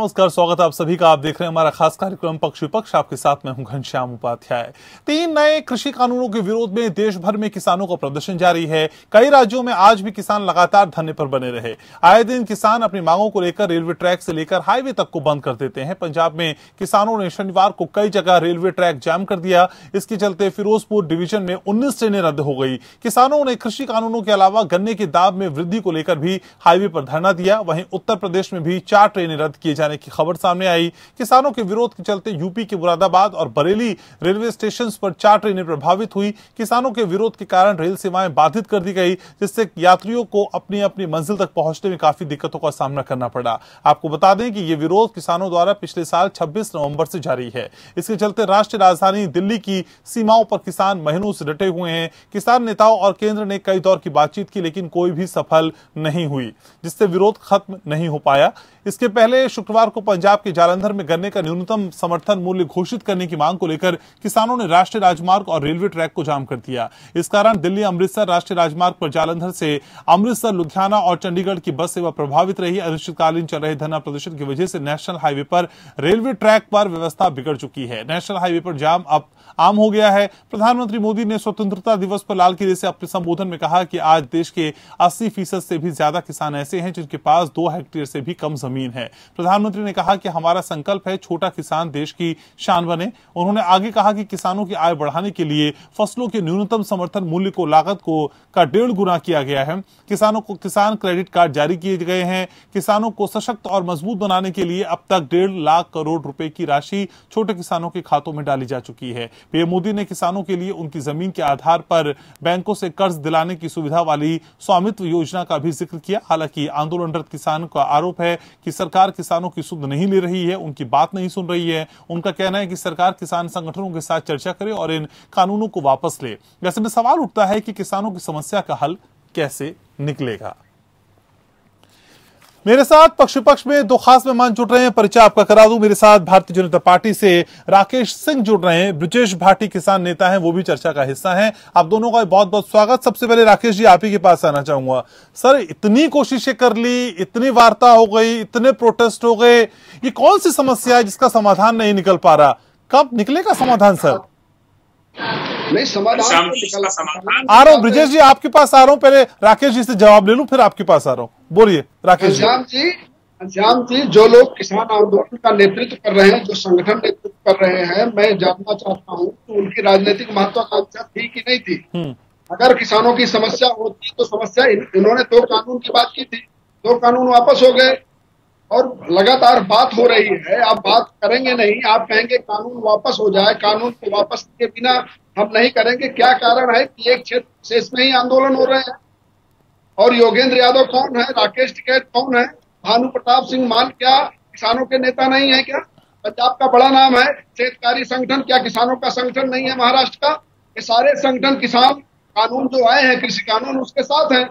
नमस्कार, स्वागत है आप सभी का। आप देख रहे हैं हमारा खास कार्यक्रम पक्ष विपक्ष। आपके साथ मैं हूं घनश्याम उपाध्याय। 3 नए कृषि कानूनों के विरोध में देश भर में किसानों का प्रदर्शन जारी है। कई राज्यों में आज भी किसान लगातार धरने पर बने रहे। आए दिन किसान अपनी मांगों को लेकर रेलवे ट्रैक से लेकर हाईवे तक को बंद कर देते हैं। पंजाब में किसानों ने शनिवार को कई जगह रेलवे ट्रैक जाम कर दिया। इसके चलते फिरोजपुर डिवीजन में 19 ट्रेनें रद्द हो गई। किसानों ने कृषि कानूनों के अलावा गन्ने के दाम में वृद्धि को लेकर भी हाईवे पर धरना दिया। वहीं उत्तर प्रदेश में भी 4 ट्रेनें रद्द किए जाने की खबर सामने आई। किसानों के विरोध के चलते यूपी के मुरादाबाद और बरेली रेलवे स्टेशन पर 4 ट्रेनें प्रभावित हुई। किसानों के विरोध के कारण रेल सेवाएं बाधित कर दी गई, जिससे यात्रियों को अपनी अपनी मंजिल तक पहुंचने में काफी दिक्कतों का सामना करना पड़ा। आपको बता दें कि यह विरोध किसानों द्वारा पिछले साल 26 नवंबर से जारी है। इसके चलते राष्ट्रीय राजधानी दिल्ली की सीमाओं पर किसान महीनों से डटे हुए हैं। किसान नेताओं और केंद्र ने कई दौर की बातचीत की, लेकिन कोई भी सफल नहीं हुई, जिससे विरोध खत्म नहीं हो पाया। इसके पहले शुक्रवार को पंजाब के जालंधर में गन्ने का न्यूनतम समर्थन मूल्य घोषित करने की मांग को लेकर किसानों ने राष्ट्रीय राजमार्ग और रेलवे ट्रैक को जाम कर दिया। इस कारण दिल्ली अमृतसर राष्ट्रीय राजमार्ग पर जालंधर से अमृतसर, लुधियाना और चंडीगढ़ की बस सेवा प्रभावित रही। अनिश्चितकालीन चल रहे धरना प्रदर्शन की वजह से नेशनल हाईवे पर रेलवे ट्रैक पर व्यवस्था बिगड़ चुकी है। नेशनल हाईवे पर जाम अब आम हो गया है। प्रधानमंत्री मोदी ने स्वतंत्रता दिवस पर लाल किले से अपने संबोधन में कहा कि आज देश के 80% से भी ज्यादा किसान ऐसे हैं जिनके पास 2 हेक्टेयर से भी कम जमीन है। प्रधानमंत्री ने कहा कि हमारा संकल्प है छोटा किसान देश की शान बने। उन्होंने आगे कहा कि किसानों की आय बढ़ाने के लिए फसलों के न्यूनतम समर्थन मूल्य को लागत को का 1.5 गुना किया गया है। किसानों को किसान क्रेडिट कार्ड जारी किए गए हैं। किसानों को सशक्त और मजबूत बनाने के लिए अब तक 1.5 लाख करोड़ रुपए की राशि छोटे किसानों के खातों में डाली जा चुकी है। पीएम मोदी ने किसानों के लिए उनकी जमीन के आधार पर बैंकों से कर्ज दिलाने की सुविधा वाली स्वामित्व योजना का भी जिक्र किया। हालांकि आंदोलनरत किसानों का आरोप है कि सरकार किसानों की सुध नहीं ले रही है, उनकी बात नहीं सुन रही है। उनका कहना है कि सरकार किसान संगठनों के साथ चर्चा करे और इन कानूनों को वापस ले। ऐसे में सवाल उठता है कि किसानों की समस्या का हल कैसे निकलेगा। मेरे साथ पक्ष विपक्ष में 2 खास मेहमान जुड़ रहे हैं। परिचय आपका करा दूं। मेरे साथ भारतीय जनता पार्टी से राकेश सिंह जुड़ रहे हैं। ब्रजेश भाटी किसान नेता हैं, वो भी चर्चा का हिस्सा हैं। आप दोनों का बहुत बहुत स्वागत। सबसे पहले राकेश जी, आप ही के पास आना चाहूंगा। सर, इतनी कोशिशें कर ली, इतनी वार्ता हो गई, इतने प्रोटेस्ट हो गए, ये कौन सी समस्या है जिसका समाधान नहीं निकल पा रहा? कब निकलेगा समाधान सर? नहीं, समाधान आ रहा हूँ ब्रजेश जी, आपके पास आ रहा हूँ। पहले राकेश जी से जवाब ले लूं, फिर आपके पास आ रहा हूँ। बोलिए राकेश जी। घनश्याम जी, जो लोग किसान आंदोलन का नेतृत्व कर रहे हैं, जो संगठन नेतृत्व कर रहे हैं, मैं जानना चाहता हूँ कि उनकी राजनीतिक महत्वाकांक्षा थी कि नहीं थी। अगर किसानों की समस्या होती तो समस्या इन्होंने 2 कानून की बात की थी, 2 कानून वापस हो गए और लगातार बात हो रही है। आप बात करेंगे नहीं, आप कहेंगे कानून वापस हो जाए, कानून को वापस के बिना हम नहीं करेंगे। क्या कारण है कि एक क्षेत्र विशेष में ही आंदोलन हो रहे हैं? और योगेंद्र यादव कौन है? राकेश टिकैत कौन है? भानु प्रताप सिंह मान क्या किसानों के नेता नहीं है क्या? पंजाब का बड़ा नाम है शेतकारी संगठन, क्या किसानों का संगठन नहीं है महाराष्ट्र का? ये सारे संगठन किसान कानून जो आए हैं, कृषि कानून, उसके साथ हैं।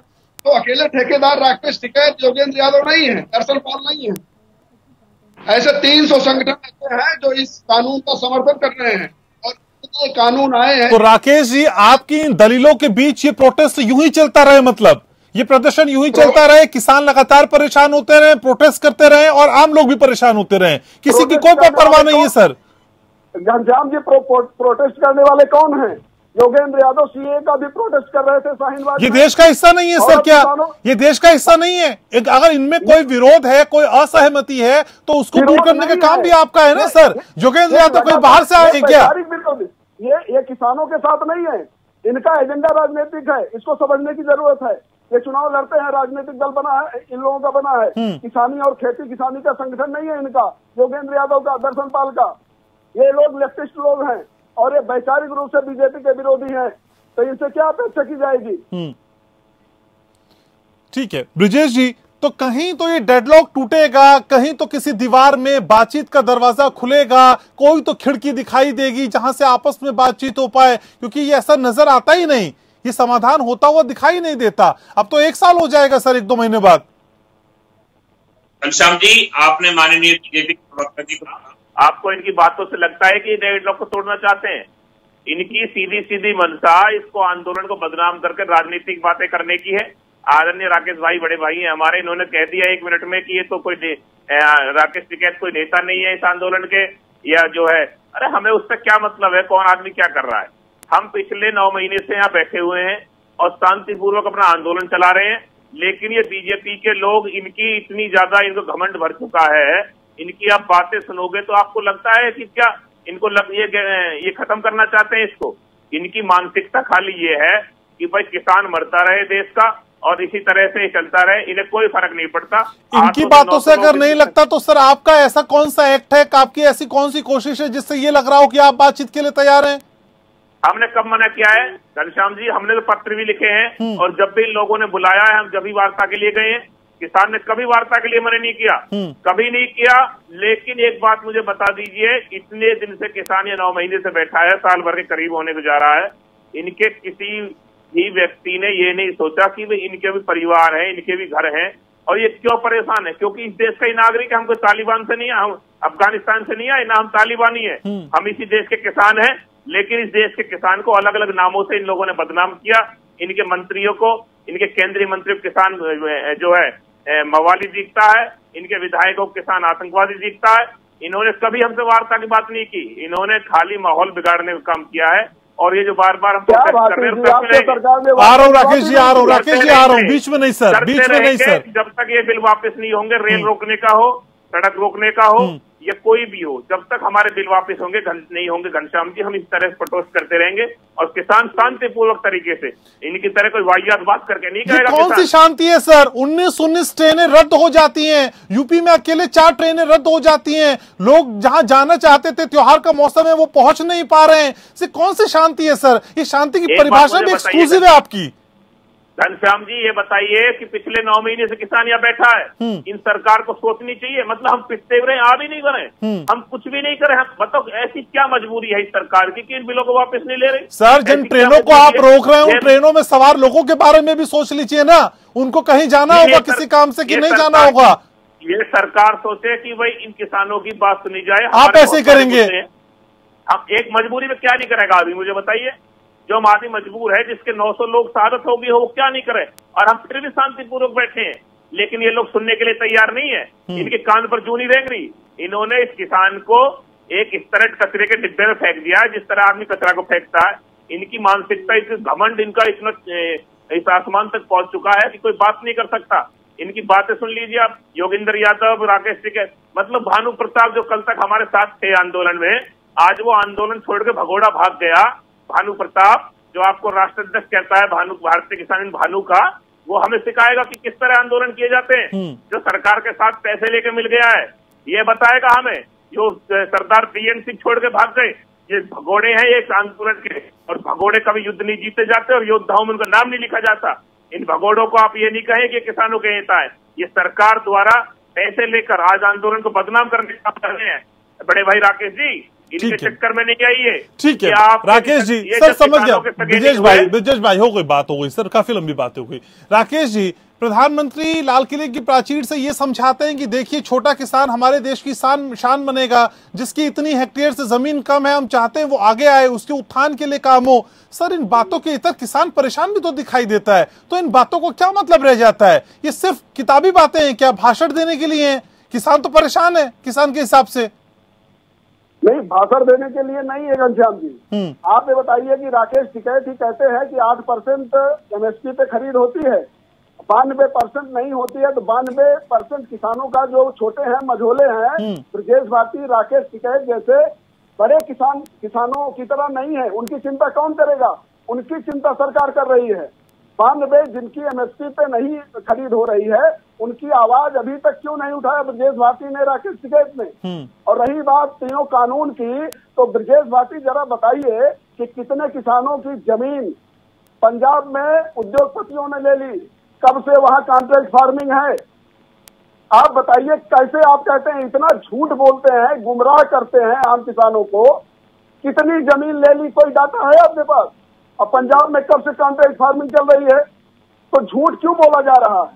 तो अकेले ठेकेदार राकेश टिकैत, योगेंद्र यादव नहीं है, दरअसल पाल नहीं है। ऐसे 300 संगठन ऐसे हैं जो इस कानून का समर्थन कर रहे हैं और इतने कानून आए हैं। तो राकेश जी, आपकी इन दलीलों के बीच ये प्रोटेस्ट यूं ही चलता रहे, मतलब ये प्रदर्शन यूं ही चलता रहे, किसान लगातार परेशान होते रहे, प्रोटेस्ट करते रहे और आम लोग भी परेशान होते रहे, किसी की कोई परवाह नहीं है सर? घनश्याम जी, प्रोटेस्ट करने वाले कौन हैं? योगेंद्र यादव सीए का भी प्रोटेस्ट कर रहे थे शाहीनबाग। ये देश का हिस्सा नहीं है सर? क्या ये देश का हिस्सा नहीं है? अगर इनमें कोई विरोध है, कोई असहमति है, तो उसको दूर करने का काम भी आपका है ना सर? योगेंद्र यादव कोई बाहर से आए क्या? ये किसानों के साथ नहीं है, इनका एजेंडा राजनीतिक है, इसको समझने की जरूरत है। ये चुनाव लड़ते हैं, राजनीतिक दल बना है, इन लोगों का बना है। किसानी और खेती किसानी का संगठन नहीं है इनका, योगेंद्र यादव का, दर्शन पाल का। ये लोग लेफ्टिस्ट लोग हैं और ये वैचारिक रूप से बीजेपी के विरोधी हैं, तो इनसे क्या अपेक्षा की जाएगी? ठीक है ब्रजेश जी, तो कहीं तो ये डेडलॉक टूटेगा, कहीं तो किसी दीवार में बातचीत का दरवाजा खुलेगा, कोई तो खिड़की दिखाई देगी जहां से आपस में बातचीत हो पाए, क्योंकि ये ऐसा नजर आता ही नहीं, ये समाधान होता हुआ दिखाई नहीं देता। अब तो 1 साल हो जाएगा सर, 1-2 महीने बाद। घनश्याम जी, आपने माननीय बीजेपी के प्रवक्ता जी को, आपको इनकी बातों से लगता है कि डेडलॉक को तोड़ना चाहते हैं? इनकी सीधी सीधी मंशा इसको, आंदोलन को बदनाम करके राजनीतिक बातें करने की है। आदरणीय राकेश भाई बड़े भाई हैं हमारे, इन्होंने कह दिया 1 मिनट में कि ये तो कोई राकेश टिकैत कोई नेता नहीं है इस आंदोलन के, या जो है, अरे हमें उससे क्या मतलब है कौन आदमी क्या कर रहा है। हम पिछले 9 महीने से यहाँ बैठे हुए हैं और शांतिपूर्वक अपना आंदोलन चला रहे हैं, लेकिन ये बीजेपी के लोग, इनकी इतनी ज्यादा इनको घमंड भर चुका है, इनकी आप बातें सुनोगे तो आपको लगता है कि क्या इनको ये खत्म करना चाहते हैं इसको। इनकी मानसिकता खाली ये है कि भाई किसान मरता रहे देश का और इसी तरह से चलता रहे, इन्हें कोई फर्क नहीं पड़ता। इनकी बातों से अगर नहीं लगता तो सर आपका ऐसा कौन सा एक्ट है, आपकी ऐसी कौन सी कोशिश है जिससे ये लग रहा हो कि आप बातचीत के लिए तैयार हैं? हमने कब मना किया है घनश्याम जी, हमने तो पत्र भी लिखे हैं और जब भी लोगों ने बुलाया है हम जब भी वार्ता के लिए गए हैं। किसान ने कभी वार्ता के लिए मना नहीं किया, कभी नहीं किया। लेकिन एक बात मुझे बता दीजिए, इतने दिन से किसान ये 9 महीने से बैठा है, साल भर के करीब होने को जा रहा है, इनके किसी भी व्यक्ति ने ये नहीं सोचा कि वे इनके भी परिवार हैं, इनके भी घर हैं और ये क्यों परेशान है? क्योंकि इस देश का ही नागरिक है, हम कोई तालिबान से नहीं है, हम अफगानिस्तान से नहीं आए, ना हम तालिबानी है, हम इसी देश के किसान हैं। लेकिन इस देश के किसान को अलग अलग नामों से इन लोगों ने बदनाम किया। इनके मंत्रियों को, इनके केंद्रीय मंत्री किसान जो है मवाली दिखता है, इनके विधायकों को किसान आतंकवादी दिखता है। इन्होंने कभी हमसे वार्ता की बात नहीं की, इन्होंने खाली माहौल बिगाड़ने का काम किया है। और ये जो बार बार हम आ रहा हूँ राकेश जी, आ रहा हूँ बीच में नहीं सर, बीच में नहीं सर। जब तक ये बिल वापस नहीं होंगे, रेल रोकने का हो, सड़क रोकने का हो या कोई भी हो, जब तक हमारे बिल वापस होंगे नहीं होंगे घनश्याम जी, हम इस तरह से प्रोटेस्ट करते रहेंगे। और किसान शांतिपूर्वक तरीके से, इनकी तरह कोई वाहियात बात करके नहीं करेगा। कौन सी शांति है सर? 19 ट्रेनें रद्द हो जाती हैं, यूपी में अकेले 4 ट्रेनें रद्द हो जाती हैं, लोग जहां जाना चाहते थे, त्योहार का मौसम है, वो पहुंच नहीं पा रहे हैं। कौन सी शांति है सर? ये शांति की परिभाषा भी एक्सक्लूसिव है आपकी। घनश्याम जी ये बताइए कि पिछले 9 महीने से किसान यहाँ बैठा है, इन सरकार को सोचनी चाहिए। मतलब हम पिछते हुए आ भी नहीं करें, हम कुछ भी नहीं करें, मतलब ऐसी क्या मजबूरी है इस सरकार की कि इन बिलों को वापस नहीं ले रही? सर जिन ट्रेनों को आप रोक रहे हैं उन ट्रेनों में सवार लोगों के बारे में भी सोच लीजिए ना, उनको कहीं जाना होगा किसी काम से कि नहीं जाना होगा। ये सरकार सोचे कि भाई इन किसानों की बात सुनी जाए, आप ऐसे करेंगे? हम एक मजबूरी में क्या नहीं करेगा अभी मुझे बताइए? जो आदमी मजबूर है, जिसके 900 लोग शहादत होगी हो, वो क्या नहीं करे? और हम फिर भी शांतिपूर्वक बैठे हैं, लेकिन ये लोग सुनने के लिए तैयार नहीं है। इनके कान पर जूं नहीं रेंग रही। इन्होंने इस किसान को एक इस तरह कचरे के डिब्बे में फेंक दिया है जिस तरह आदमी कचरा को फेंकता है। इनकी मानसिकता, इस घमंड इनका इतना इस आसमान तक पहुंच चुका है कि कोई बात नहीं कर सकता। इनकी बातें सुन लीजिए आप, योगेंद्र यादव, राकेश टिकैत, मतलब भानु प्रताप जो कल तक हमारे साथ थे आंदोलन में, आज वो आंदोलन छोड़ के भगोड़ा भाग गया। भानु प्रताप जो आपको राष्ट्राध्यक्ष कहता है, भानु भारतीय किसान भानु का, वो हमें सिखाएगा कि किस तरह आंदोलन किए जाते हैं। जो सरकार के साथ पैसे लेके मिल गया है ये बताएगा हमें। जो सरदार बीएन सिंह छोड़ के भाग गए, ये भगोड़े हैं ये आंदोलन के, और भगोड़े कभी युद्ध नहीं जीते जाते और योद्धाओं में उनका नाम नहीं लिखा जाता। इन भगोड़ों को आप ये नहीं कहें कि किसानों के नेता है। ये सरकार द्वारा पैसे लेकर आज आंदोलन को बदनाम करने का काम कर रहे हैं बड़े भाई राकेश जी। इनके चक्कर में नहीं आइए। ठीक है राकेश जी, सर समझ गया। ब्रजेश भाई हो गई बात, हो गई सर, काफी लंबी बात हो गई। राकेश जी, प्रधानमंत्री लाल किले की प्राचीर से ये समझाते हैं कि देखिए छोटा किसान हमारे देश की शान बनेगा, जिसकी इतनी हेक्टेयर से जमीन कम है, हम चाहते हैं वो आगे आए, उसके उत्थान के लिए काम हो। सर इन बातों के इतर किसान परेशान भी तो दिखाई देता है, तो इन बातों को क्या मतलब रह जाता है? ये सिर्फ किताबी बातें हैं क्या, भाषण देने के लिए हैं? किसान तो परेशान है किसान के हिसाब से। नहीं, भाषण देने के लिए नहीं है घनश्याम जी। आप ये बताइए कि राकेश टिकैत ही कहते हैं कि 8% एमएसपी पे खरीद होती है, 92% नहीं होती है, तो 92% किसानों का जो छोटे हैं, मझोले हैं, ब्रजेश भारती, राकेश टिकैत जैसे बड़े किसानों की तरह नहीं है। उनकी चिंता कौन करेगा? उनकी चिंता सरकार कर रही है। 92 जिनकी एमएसपी पे नहीं खरीद हो रही है, उनकी आवाज अभी तक क्यों नहीं उठाया ब्रजेश भारती ने, राकेश टिकैत ने? और रही बात तीनों कानून की, तो ब्रजेश भारती जरा बताइए कि कितने किसानों की जमीन पंजाब में उद्योगपतियों ने ले ली, कब से वहां कॉन्ट्रैक्ट फार्मिंग है? आप बताइए कैसे आप कहते हैं, इतना झूठ बोलते हैं, गुमराह करते हैं आम किसानों को। कितनी जमीन ले ली, कोई डाटा है आपके पास? और पंजाब में कब से कॉन्ट्रैक्ट फार्मिंग चल रही है? तो झूठ क्यों बोला जा रहा है?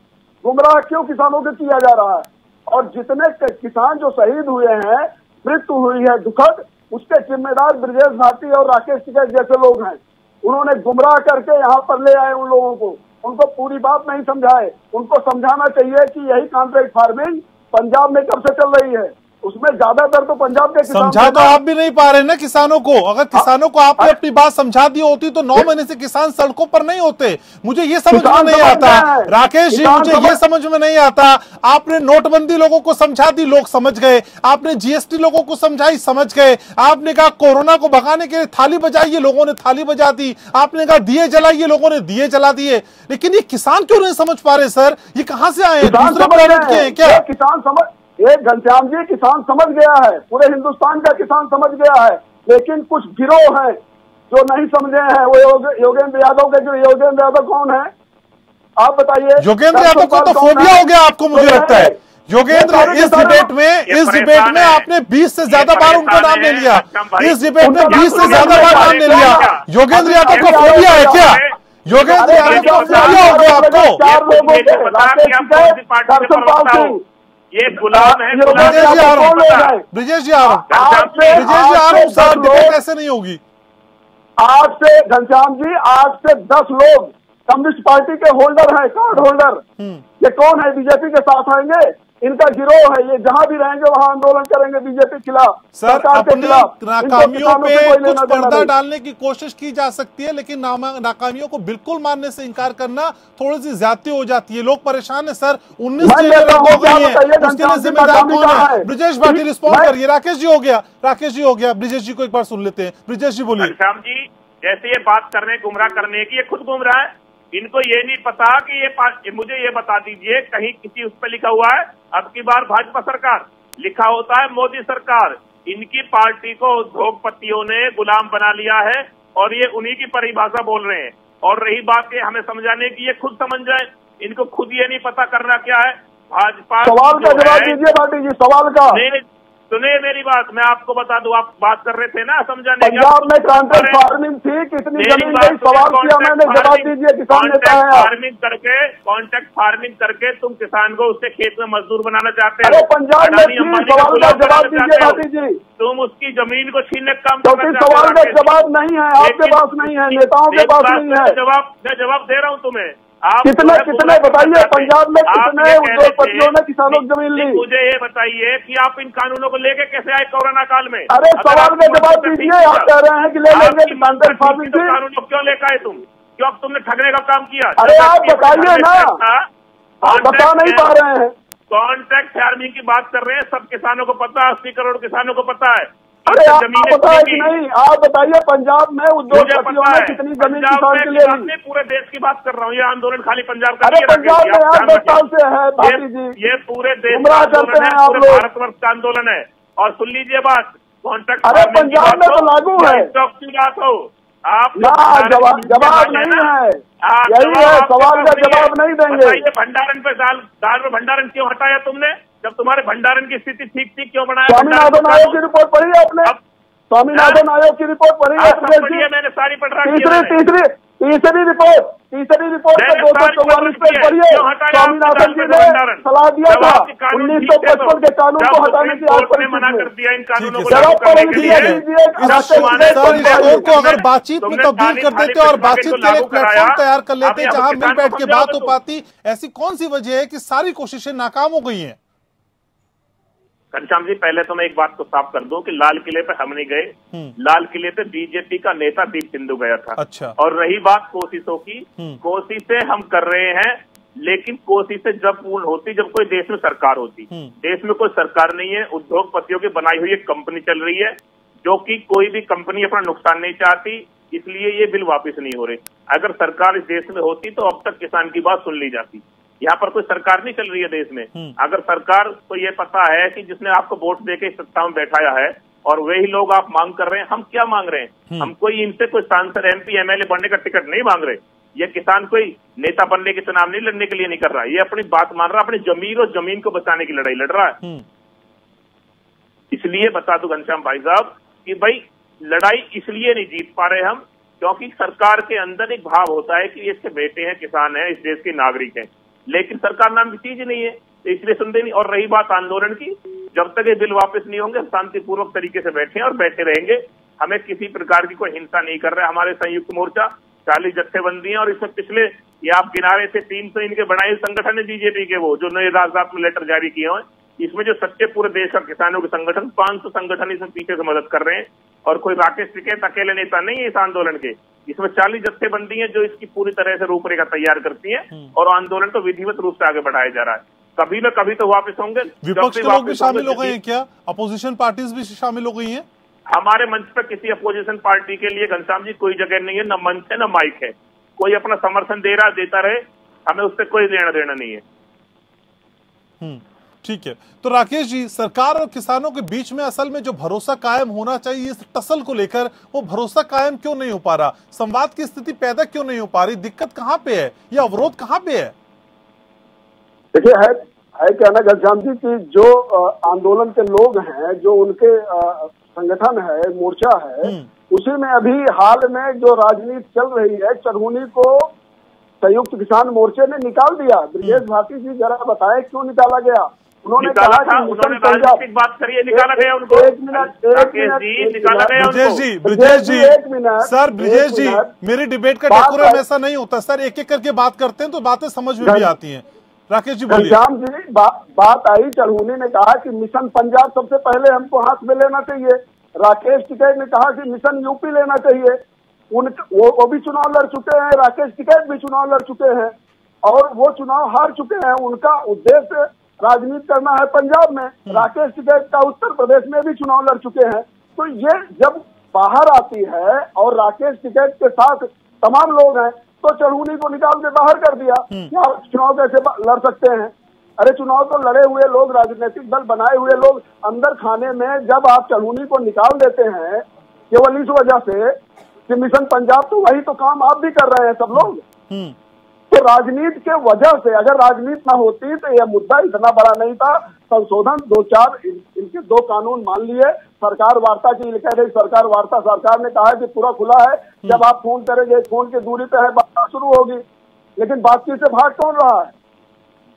गुमराह क्यों किसानों को किया जा रहा है? और जितने किसान जो शहीद हुए हैं, मृत्यु हुई है दुखद, उसके जिम्मेदार ब्रजेश भारती और राकेश टिकैत जैसे लोग हैं। उन्होंने गुमराह करके यहाँ पर ले आए उन लोगों को। उनको पूरी बात नहीं समझाए। उनको समझाना चाहिए कि यही कॉन्ट्रैक्ट फार्मिंग पंजाब में कब से चल रही है, उसमें ज्यादातर तो पंजाब के किसान समझा तो आप भी नहीं पा रहे ना किसानों को। अगर किसानों को आपने अपनी बात समझा दी होती तो 9 महीने से किसान सड़कों पर नहीं होते। मुझे ये समझ में नहीं आता राकेश जी, मुझे ये समझ में नहीं आता। आपने नोटबंदी लोगों को समझा दी, लोग समझ गए। आपने जीएसटी लोगों को समझाई, समझ गए। आपने कहा कोरोना को भगाने के लिए थाली बजाइए, लोगों ने थाली बजा दी। आपने कहा दिए जलाइए, लोगों ने दिए जला दिए। लेकिन ये किसान क्यों नहीं समझ पा रहे सर? ये कहां से आए? दूसरे प्लेनेट के हैं क्या? किसान समझ, ये घनश्याम जी किसान समझ गया है, पूरे हिंदुस्तान का किसान समझ गया है, लेकिन कुछ गिरोह हैं जो नहीं समझे हैं। वो योगेंद्र यादव के, जो योगेंद्र यादव कौन है आप बताइए? योगेंद्र यादव को तो फोबिया हो गया आपको, मुझे लगता है। योगेंद्र इस डिबेट में आपने 20 से ज्यादा बार उनका नाम ले लिया। इस डिबेट में 20 से ज्यादा बार नाम ले लिया। योगेंद्र यादव को फोबिया है क्या? योगेंद्र यादव को फोबिया हो गया आपको? 4 लोगों के ये गुलाम है। ब्रिजेश जी आ रहा हूँ सर, डिबेट ऐसे नहीं होगी। आज से घनश्याम जी, आज से 10 लोग कम्युनिस्ट पार्टी के होल्डर हैं, कार्ड होल्डर। ये कौन है? बीजेपी के साथ आएंगे, इनका गिरोह है। ये जहां भी रहेंगे वहां आंदोलन करेंगे बीजेपी के खिलाफ, सर। अपनी नाकामियों पे कुछ पर्दा डालने की कोशिश की जा सकती है, लेकिन नाकामियों को बिल्कुल मानने से इनकार करना थोड़ी सी ज्यादती हो जाती है। लोग परेशान है सर। 19 जेलें हो गई हैं, उसके लिए जिम्मेदार कौन है? ब्रिजेश भाटी रिस्पॉन्ड करिए। राकेश जी हो गया, राकेश जी हो गया। ब्रिजेश जी को एक बार सुन लेते हैं। ब्रिजेश जी बोलिए। श्याम जी, जैसे ये बात करने, गुमराह करने की, ये खुद गुमराह है। इनको ये नहीं पता कि ये मुझे ये बता दीजिए, कहीं किसी उस पर लिखा हुआ है अब की बार भाजपा सरकार, लिखा होता है मोदी सरकार। इनकी पार्टी को उद्योगपतियों ने गुलाम बना लिया है और ये उन्हीं की परिभाषा बोल रहे हैं। और रही बात ये हमें समझाने की, ये खुद समझ जाए। इनको खुद ये नहीं पता करना क्या है। भाजपा सवाल का जवाब दीजिए भाटी जी, सवाल का। नहीं, सुनिए मेरी बात, मैं आपको बता दूं। आप बात कर रहे थे ना समझाने की। पंजाब में कॉन्ट्रैक्ट फार्मिंग थी, कितनी जमीन गई? सवाल किया मैंने, जवाब दीजिए। किसान नेता है कॉन्ट्रैक्ट फार्मिंग करके तुम किसान को उससे खेत में मजदूर बनाना चाहते हो। अरे पंजाब में थी, सवाल का जवाब दीजिए भाटी जी। तुम उसकी जमीन को छीनने का काम क्योंकि सवाल का जवाब नहीं है, आपके पास नहीं है, नेताओं के पास नहीं है। मैं जवाब दे रहा हूँ तुम्हें। कितने बताइए पंजाब में कितने उद्योगपतियों ने किसानों की जमीन ली? मुझे ये बताइए कि आप इन कानूनों को लेके कैसे आए कोरोना काल में? अरे सवाल का जवाब दीजिए। आप कह रहे हैं कि ले लेंगे कॉन्ट्रैक्ट फार्मिंग की। कानूनों क्यों लेकर आए तुम? क्यों तुमने ठगने का काम किया? अरे आप बताइए ना, आप बता नहीं पा रहे हैं। कॉन्ट्रैक्ट फार्मिंग की बात कर रहे हैं, सब किसानों को पता है, 80 करोड़ किसानों को पता है। अरे आपको पता है कि नहीं? आप बताइए पंजाब में उद्योगपतियों ने कितनी जमीन किसान के लिए ली? पूरे देश की बात कर रहा हूँ, ये आंदोलन खाली पंजाब का। अरे पंजाब में यार 10 साल से है भाटी जी। ये पूरे देश गुमराह करते हैं आप लोग। भारतवर्ष का आंदोलन है। और सुन लीजिए बात, कॉन्ट्रैक्ट। अरे पंजाब में तो लागू है। की बात हो आप, जवाब नहीं है, यही है सवाल का जवाब नहीं देंगे। भंडारण पे दाल में भंडारण क्यों हटाया तुमने? जब तुम्हारे भंडारण की स्थिति ठीक थी, क्यों बनाया? स्वामीनाथन आयोग की रिपोर्ट पढ़ी है आपने? स्वामीनाथन आयोग की रिपोर्ट पढ़ी है? मैंने सारी पढ़ रखी है। तीसरी रिपोर्ट पे 244 पेज पढ़िए। स्वामीनाथन जी ने सलाह दिया था 1955 के कानून को हटाने की। आज मना कर दिया इन कानूनों को। को अगर बातचीत में तब्दील कर देते और बातचीत के लिए प्लेटफॉर्म तैयार कर लेते जहां मिल बैठ के बात हो पाती, ऐसी कौन सी वजह है कि सारी कोशिशें नाकाम हो गई हैं? घनश्याम जी, पहले तो मैं एक बात को साफ कर दूं कि लाल किले पे हम नहीं गए। लाल किले पे बीजेपी का नेता दीप सिंधु गया था। अच्छा। और रही बात कोशिशों की, कोशिशें हम कर रहे हैं, लेकिन कोशिशें जब पूर्ण होती जब कोई देश में सरकार होती। देश में कोई सरकार नहीं है, उद्योगपतियों की बनाई हुई एक कंपनी चल रही है, जो कि कोई भी कंपनी अपना नुकसान नहीं चाहती, इसलिए ये बिल वापस नहीं हो रहे। अगर सरकार इस देश में होती तो अब तक किसान की बात सुन ली जाती। यहाँ पर कोई सरकार नहीं चल रही है देश में। अगर सरकार को ये पता है कि जिसने आपको वोट देके सत्ता में बैठाया है और वही लोग आप मांग कर रहे हैं, हम क्या मांग रहे हैं? हम कोई इनसे कोई सांसद, एमपी, एमएलए बनने का टिकट नहीं मांग रहे। ये किसान कोई नेता बनने के चुनाव नहीं लड़ने के लिए नहीं कर रहा है, ये अपनी बात मान रहा है, अपनी जमीन और जमीन को बचाने की लड़ाई लड़ रहा है। इसलिए बता दो घनश्याम भाई साहब कि भाई लड़ाई इसलिए नहीं जीत पा रहे हम, क्योंकि सरकार के अंदर एक भाव होता है कि ये इसके बेटे हैं, किसान हैं, इस देश के नागरिक हैं, लेकिन सरकार नाम की चीज ही नहीं है, तो इसलिए सुनते नहीं। और रही बात आंदोलन की, जब तक ये बिल वापस नहीं होंगे शांतिपूर्वक तरीके से बैठे और बैठे रहेंगे। हमें किसी प्रकार की कोई हिंसा नहीं कर रहा है। हमारे संयुक्त मोर्चा 40 जत्थेबंदी हैं और इसमें पिछले ये आप किनारे से 300 इनके बनाए संगठन है बीजेपी के, वो जो नए राजदात में लेटर जारी किए हुए, इसमें जो सच्चे पूरे देश का किसानों के संगठन 500 संगठन इसमें पीछे से मदद कर रहे हैं और कोई राकेश टिकैत अकेले नेता नहीं है इस आंदोलन के। इसमें 40 जत्थेबंदी है जो इसकी पूरी तरह से रूपरेखा तैयार करती है और आंदोलन को विधिवत रूप से आगे बढ़ाया जा रहा है। कभी न कभी तो वापस होंगे। विपक्ष के लोग भी शामिल हो गए हैं क्या? अपोजिशन पार्टीज भी शामिल हो गई हैं? हमारे मंच पर किसी अपोजिशन पार्टी के लिए घनश्याम जी कोई जगह नहीं है, न मंच है न माइक है। कोई अपना समर्थन दे रहा देता रहे, हमें उससे कोई लेना देना नहीं है। ठीक है। तो राकेश जी, सरकार और किसानों के बीच में असल में जो भरोसा कायम होना चाहिए इस टसल को लेकर, वो भरोसा कायम क्यों नहीं हो पा रहा? संवाद की स्थिति पैदा क्यों नहीं हो पा रही? दिक्कत कहां पे है? यह अवरोध कहां पे है? देखिए, है कहना घनश्याम जी की जो आंदोलन के लोग हैं, जो उनके संगठन है, मोर्चा है, उसी में अभी हाल में जो राजनीति चल रही है, चरहुनी को संयुक्त किसान मोर्चे ने निकाल दिया। ब्रजेश भाटी जी जरा बताएं क्यों निकाला गया? उन्होंने कहा कि मिशन पंजाब बात करिए, निकाला गया उनको। एक मिनट निकाला गया उनको। ब्रजेश जी एक मिनट सर, ब्रजेश जी, मेरी डिबेट का डेकोरम ऐसा नहीं होता सर। एक एक करके बात करते हैं तो बातें समझ में भी आती हैं। राकेश जी बोलिए। घनश्याम जी, बात आई, चरहुनी ने कहा कि मिशन पंजाब सबसे पहले हमको हाथ में लेना चाहिए। राकेश टिकैत ने कहा कि मिशन यूपी लेना चाहिए। वो भी चुनाव लड़ चुके हैं, राकेश टिकैत भी चुनाव लड़ चुके हैं और वो चुनाव हार चुके हैं। उनका उद्देश्य राजनीति करना है पंजाब में। राकेश टिकैत का उत्तर प्रदेश में भी चुनाव लड़ चुके हैं। तो ये जब बाहर आती है और राकेश टिकैत के साथ तमाम लोग हैं, तो चरहुनी को निकाल के बाहर कर दिया। क्या चुनाव कैसे लड़ सकते हैं? अरे चुनाव तो लड़े हुए लोग, राजनीतिक दल बनाए हुए लोग अंदर खाने में, जब आप चरहुनी को निकाल देते हैं केवल इस वजह से कि मिशन पंजाब, तो वही तो काम आप भी कर रहे हैं सब लोग। तो राजनीति के वजह से, अगर राजनीति ना होती तो यह मुद्दा इतना बड़ा नहीं था। संशोधन 2-4 इनके 2 कानून मान लिए, सरकार वार्ता की कह रही सरकार वार्ता, सरकार ने कहा है कि पूरा खुला है, जब आप फोन करेंगे फोन की दूरी पे है, बात शुरू होगी। लेकिन बातचीत से भाग कौन रहा है?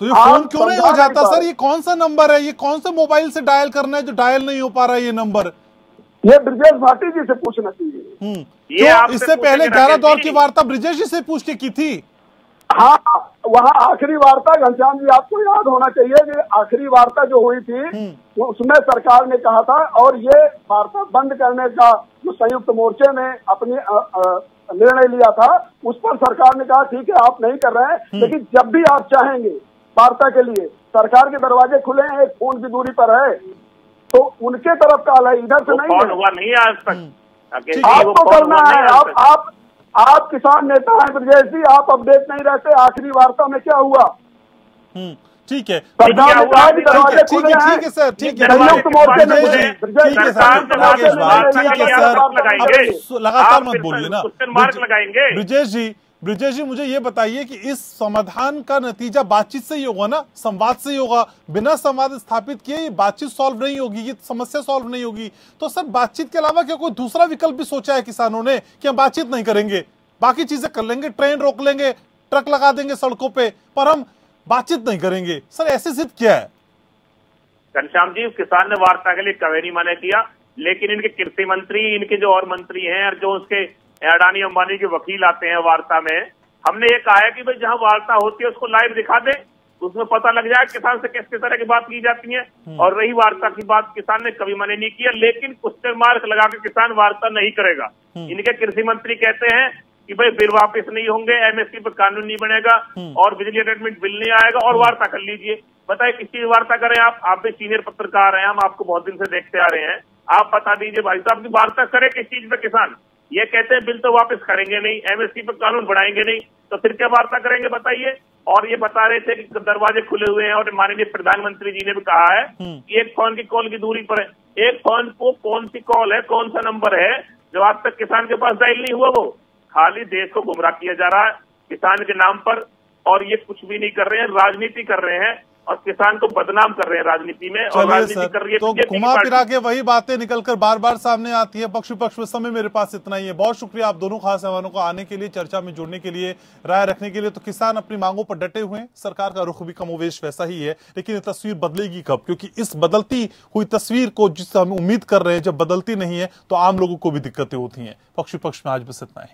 तो ये फोन क्यों नहीं हो जाता सर? ये कौन सा नंबर है? ये कौन से मोबाइल से डायल करना है जो डायल नहीं हो पा रहा है ये नंबर? ये ब्रजेश भाटी जी से पूछना चाहिए। तो इससे पहले 11 दौर की वार्ता ब्रजेश जी से पूछ के की थी। हाँ, वहाँ आखिरी वार्ता घनश्याम जी आपको याद होना चाहिए कि आखिरी वार्ता जो हुई थी उसमें सरकार ने कहा था, और ये वार्ता बंद करने का जो संयुक्त मोर्चे ने अपनी निर्णय लिया था, उस पर सरकार ने कहा ठीक है आप नहीं कर रहे हैं, लेकिन जब भी आप चाहेंगे वार्ता के लिए सरकार के दरवाजे खुले हैं, एक फोन की दूरी पर है। तो उनके तरफ कॉल है, इधर से नहीं है। हुआ नहीं आज तक। आपको करना है, आप किसान नेता हैं ब्रजेश जी, आप अपडेट नहीं रहते आखिरी वार्ता में क्या हुआ। ठीक है, सरकार ने कहा कि दरवाजे खुले हैं। ठीक है सर, ठीक है, संयुक्त मोर्चे ने लगातार मत बोलिए ना ब्रजेश जी। मुझे ये बताइए कि इस समाधान का नतीजा बातचीत से ही होगा ना, संवाद से ही होगा। बिना संवाद स्थापित किए ये बातचीत सॉल्व नहीं होगी, ये समस्या सॉल्व नहीं होगी। तो सर बातचीत के अलावा क्या कोई दूसरा विकल्प भी सोचा है किसानों ने कि हम बातचीत नहीं करेंगे, बाकी चीजें कर लेंगे, ट्रेन रोक लेंगे, ट्रक लगा देंगे सड़कों पे, पर हम बातचीत नहीं करेंगे? सर ऐसे सिद्ध क्या है? घनश्याम जी, किसान ने वार्ता के लिए कभी नहीं मना किया, लेकिन इनके कृषि मंत्री, इनके जो और मंत्री हैं और जो उसके अडानी अंबानी के वकील आते हैं वार्ता में, हमने ये कहा है कि भाई जहां वार्ता होती है उसको लाइव दिखा दे, उसमें पता लग जाए किसान से किस किस तरह की बात की जाती है। और रही वार्ता की बात, किसान ने कभी मना नहीं किया, लेकिन क्वेश्चन मार्क लगा के किसान वार्ता नहीं करेगा। इनके कृषि मंत्री कहते हैं कि भाई बिल वापस नहीं होंगे, एमएसपी पर कानून नहीं बनेगा और बिजली अटेंडमेंट बिल नहीं आएगा और वार्ता कर लीजिए। बताइए किस चीज वार्ता करें आप भी सीनियर पत्रकार हैं, हम आपको बहुत दिन से देखते आ रहे हैं, आप बता दीजिए भाई साहब की वार्ता करे किस चीज पे? किसान ये कहते हैं बिल तो वापस करेंगे नहीं, एमएसपी पर कानून बढ़ाएंगे नहीं, तो फिर क्या वार्ता करेंगे बताइए? और ये बता रहे थे कि दरवाजे खुले हुए हैं और माननीय प्रधानमंत्री जी ने भी कहा है कि एक फोन की कॉल की दूरी पर है। एक फोन को कौन सी कॉल है, कौन सा नंबर है जो आज तक किसान के पास डायल नहीं हुआ? वो खाली देश को गुमराह किया जा रहा है किसान के नाम पर, और ये कुछ भी नहीं कर रहे हैं, राजनीति कर रहे हैं और किसान को बदनाम कर रहे हैं राजनीति में। और राजनीति कर रही है तो घुमा फिरा के वही बातें निकलकर बार बार सामने आती है। पक्ष विपक्ष में समय मेरे पास इतना ही है। बहुत शुक्रिया आप दोनों खास मेहमानों को आने के लिए, चर्चा में जुड़ने के लिए, राय रखने के लिए। तो किसान अपनी मांगों पर डटे हुए हैं, सरकार का रुख भी कमोवेश वैसा ही है, लेकिन ये तस्वीर बदलेगी कब? क्योंकि इस बदलती हुई तस्वीर को जिससे हम उम्मीद कर रहे हैं जब बदलती नहीं है तो आम लोगों को भी दिक्कतें होती हैं। पक्ष विपक्ष में आज बस इतना ही।